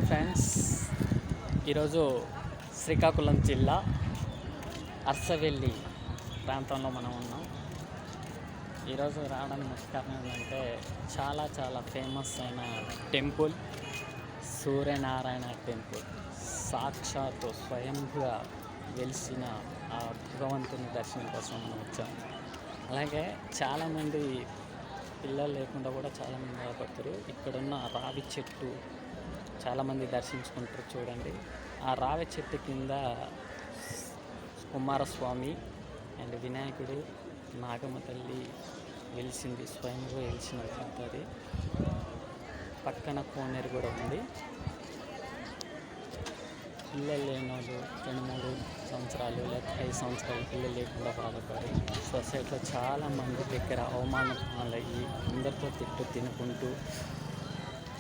Hi friends, ఈరోజు శ్రీకాకుళం జిల్లా అర్సవెల్లి ప్రాంతంలో మనం ఉన్నాం. ఈరోజు రావడానికి ముఖ్య కారణం ఏంటంటే చాలా ఫేమస్ అయిన టెంపుల్ సూర్యనారాయణ టెంపుల్. సాక్షాత్తు స్వయంగా వెలిసిన ఆ భగవంతుని దర్శనం కోసం మనం వచ్చాం. అలాగే చాలామంది పిల్లలు లేకుండా కూడా చాలామంది బాధపడతారు. ఇక్కడున్న రావి చెట్టు చాలామంది దర్శించుకుంటారు. చూడండి, ఆ రావి చెట్టు కింద కుమారస్వామి అండ్ వినాయకుడు, నాగమ్మ తల్లి వెలిసింది, స్వయంగా వెలిసినది. పక్కన కోనేరు కూడా ఉంది. పిల్లలు లేని వాళ్ళు 2-3 సంవత్సరాలు లేదా 5 సంవత్సరాలు పిల్లలు లేకుండా బాధపడి సొసైటీలో చాలామంది దగ్గర అవమానం పాలయ్యి అందరితో తినుకుంటూ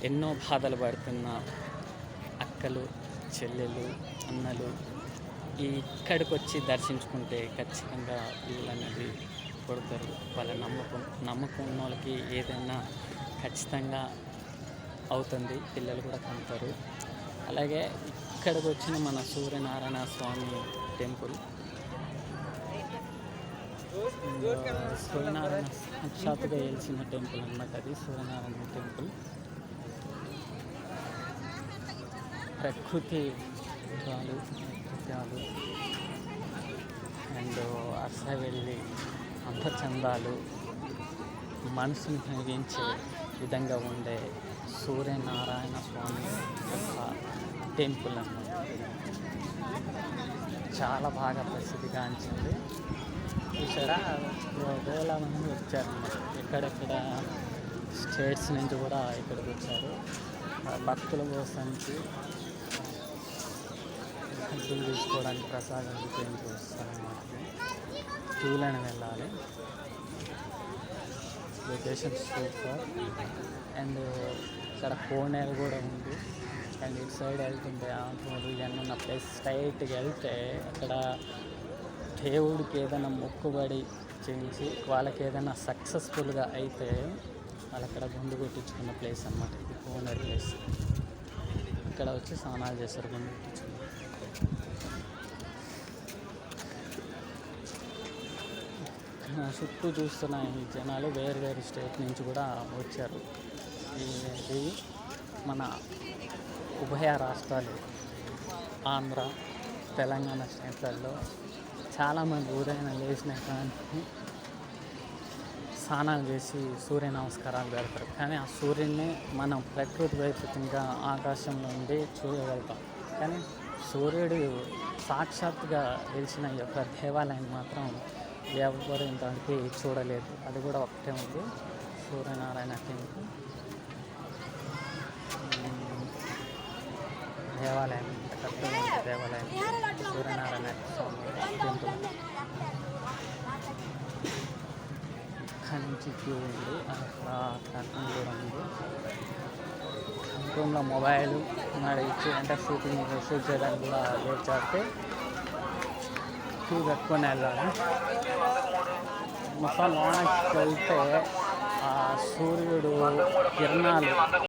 ఎన్నో బాధలు పడుతున్న అక్కలు, చెల్లెలు, అన్నలు ఇక్కడికి వచ్చి దర్శించుకుంటే ఖచ్చితంగా పిల్లలు అనేది కొడతారు. వాళ్ళ నమ్మకం ఉన్న వాళ్ళకి ఏదైనా ఖచ్చితంగా అవుతుంది, పిల్లలు కూడా కంటారు. అలాగే ఇక్కడికి వచ్చిన మన సూర్యనారాయణ స్వామి టెంపుల్, సూర్యనారాయణ సాక్షాత్తుగా వెలిసిన టెంపుల్ అన్నమాట. అది సూర్యనారాయణ టెంపుల్. ప్రకృతి నృత్యాలు అండ్ అర్సవెల్లి అందచందాలు మనసుని కలిగించే విధంగా ఉండే సూర్యనారాయణ స్వామి యొక్క టెంపుల్ అన్నమాట. చాలా బాగా ప్రసిద్ధిగాంచింది. చూసారా, వేల మంది వచ్చారన్నమాట. ఎక్కడెక్కడ స్టేట్స్ నుంచి కూడా ఇక్కడికి వచ్చారు. భక్తుల కోసానికి భక్తులు తీసుకోవడానికి ప్రసాదం ఉపయోగించి వస్తారన్నమాట. క్యూలైన వెళ్ళాలి. Location super. అండ్ ఇక్కడ కోనేరు కూడా ఉంది. అండ్ ఇటు సైడ్ వెళ్తుంటే ఆంధ్రులు ఇవన్నీ ఉన్న ప్లేస్ స్ట్రైట్గా వెళ్తే అక్కడ దేవుడికి ఏదైనా మొక్కుబడి చేయించి వాళ్ళకి ఏదైనా సక్సెస్ఫుల్గా అయితే వాళ్ళు అక్కడ గుండు కొట్టించుకున్న ప్లేస్ అన్నమాట. ఇది కోనేరు ప్లేస్. ఇక్కడ వచ్చి స్నానాలు చేస్తారు గుండు కొట్టించుకుని. చుట్టూ చూస్తున్న ఈ జనాలు వేరు స్టేట్ నుంచి కూడా వచ్చారు. ఇది మన ఉభయ రాష్ట్రాలు ఆంధ్ర, తెలంగాణ స్టేట్లలో చాలామంది ఉదయం లేచిన కానీ స్నానాలు చేసి సూర్య నమస్కారాలు పెడతారు. కానీ ఆ సూర్యుడిని మనం ప్రకృతి వైపుగా ఆకాశంలో ఉండి చూడగలుగుతాం. కానీ సూర్యుడు సాక్షాత్తుగా వెలిసిన ఈ యొక్క దేవాలయం మాత్రం ఎవరు ఇంతవరకు చూడలేదు. అది కూడా ఒకటే ఉంది, సూర్యనారాయణ టెంపుల్ దేవాలయం. కరెక్ట్గా దేవాలయం సూర్యనారాయణ స్వామి టెంపుల్. అక్కడి నుంచి క్యూ ఉంది, అక్కడ కర్టన్ కూడా ఉంది. రూమ్లో మొబైల్ ఇచ్చి అంటే షూట్ చేయడానికి కూడా వెయిట్ చేస్తే క్యూ కట్టుకొని వెళ్ళాలి. మొత్తం లోనకి వెళ్తే ఆ సూర్యుడు కిరణాలు